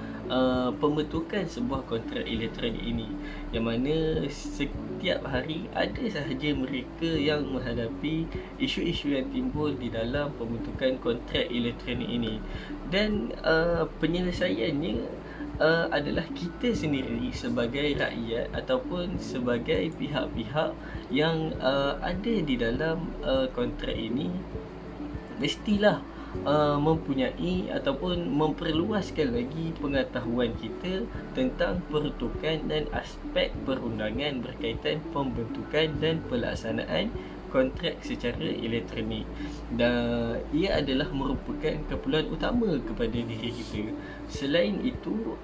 pembentukan sebuah kontrak elektronik ini, yang mana setiap hari ada sahaja mereka yang menghadapi isu-isu yang timbul di dalam pembentukan kontrak elektronik ini. Dan penyelesaiannya adalah kita sendiri sebagai rakyat ataupun sebagai pihak-pihak yang ada di dalam kontrak ini mestilah mempunyai ataupun memperluaskan lagi pengetahuan kita tentang peruntukan dan aspek perundangan berkaitan pembentukan dan pelaksanaan kontrak secara elektronik, dan ia adalah merupakan keperluan utama kepada diri kita. Selain itu,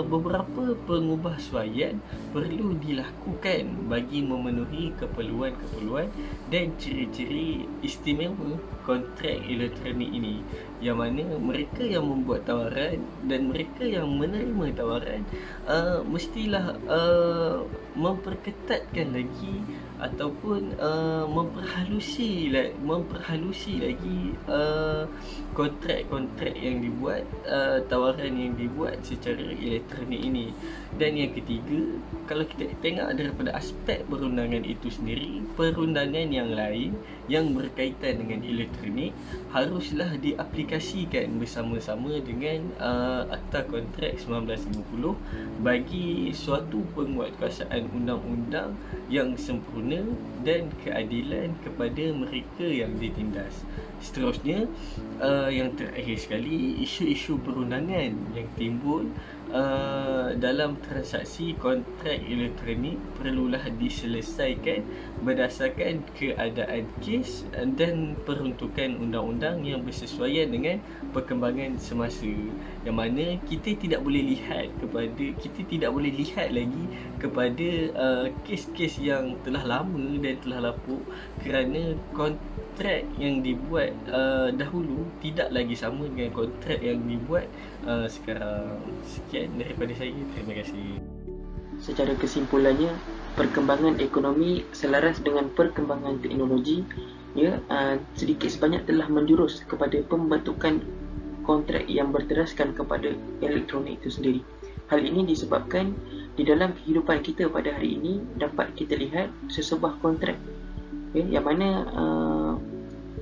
beberapa pengubahsuaian perlu dilakukan bagi memenuhi keperluan-keperluan dan ciri-ciri istimewa kontrak elektronik ini, yang mana mereka yang membuat tawaran dan mereka yang menerima tawaran mestilah memperketatkan lagi ataupun memperhalusi lagi kontrak-kontrak yang dibuat, tawaran yang dibuat secara elektronik ini. Dan yang ketiga, kalau kita tengok daripada aspek perundangan itu sendiri, perundangan yang lain yang berkaitan dengan elektronik haruslah diaplikasikan bersama-sama dengan Akta Kontrak 1950 bagi suatu penguatkuasaan undang-undang yang sempurna dan keadilan kepada mereka yang ditindas. Seterusnya, yang terakhir sekali, isu-isu perundangan yang timbul dalam transaksi kontrak elektronik perlulah diselesaikan berdasarkan keadaan kes dan peruntukan undang-undang yang bersesuaian dengan perkembangan semasa, yang mana kita tidak boleh lihat lagi kepada kes-kes yang telah lama dan telah lapuk, kerana kontrak yang dibuat dahulu tidak lagi sama dengan kontrak yang dibuat sekarang. Sekian daripada saya. Terima kasih. Secara kesimpulannya, perkembangan ekonomi selaras dengan perkembangan teknologi sedikit sebanyak telah menjurus kepada pembentukan kontrak yang berteraskan kepada elektronik itu sendiri. Hal ini disebabkan di dalam kehidupan kita pada hari ini dapat kita lihat sesebuah kontrak yang mana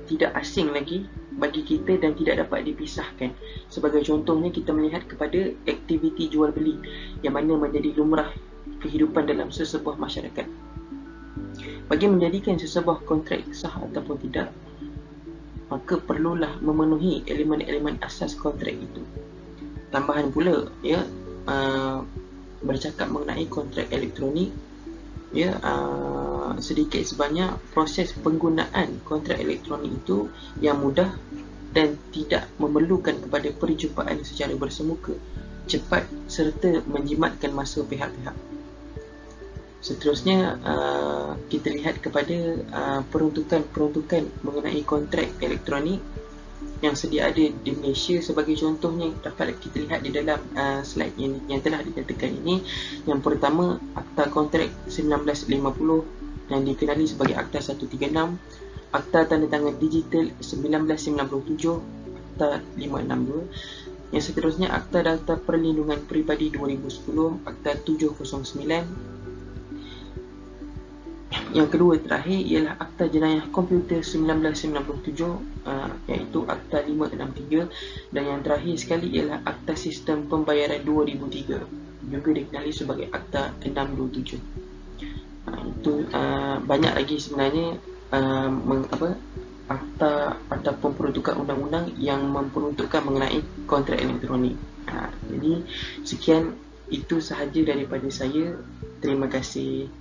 tidak asing lagi bagi kita dan tidak dapat dipisahkan. Sebagai contohnya, kita melihat kepada aktiviti jual beli yang mana menjadi lumrah kehidupan dalam sesebuah masyarakat. Bagi menjadikan sesebuah kontrak sah ataupun tidak, maka perlulah memenuhi elemen-elemen asas kontrak itu. Tambahan pula, bercakap mengenai kontrak elektronik, sedikit sebanyak proses penggunaan kontrak elektronik itu yang mudah dan tidak memerlukan kepada perjumpaan secara bersemuka, cepat serta menjimatkan masa pihak-pihak. Seterusnya, kita lihat kepada peruntukan mengenai kontrak elektronik yang sedia ada di Malaysia. Sebagai contohnya, dapat kita lihat di dalam slide yang telah dinyatakan ini. Yang pertama, Akta Kontrak 1950 yang dikenali sebagai Akta 136, Akta Tandatangan Digital 1997, Akta 562. Yang seterusnya, Akta Data Perlindungan Peribadi 2010, Akta 709. Yang kedua terakhir ialah Akta Jenayah Komputer 1997, iaitu Akta 563, dan yang terakhir sekali ialah Akta Sistem Pembayaran 2003, juga dikenali sebagai Akta 627. Itu banyak lagi sebenarnya akta ataupun peruntukan undang-undang yang memperuntukkan mengenai kontrak elektronik. Jadi sekian, itu sahaja daripada saya. Terima kasih.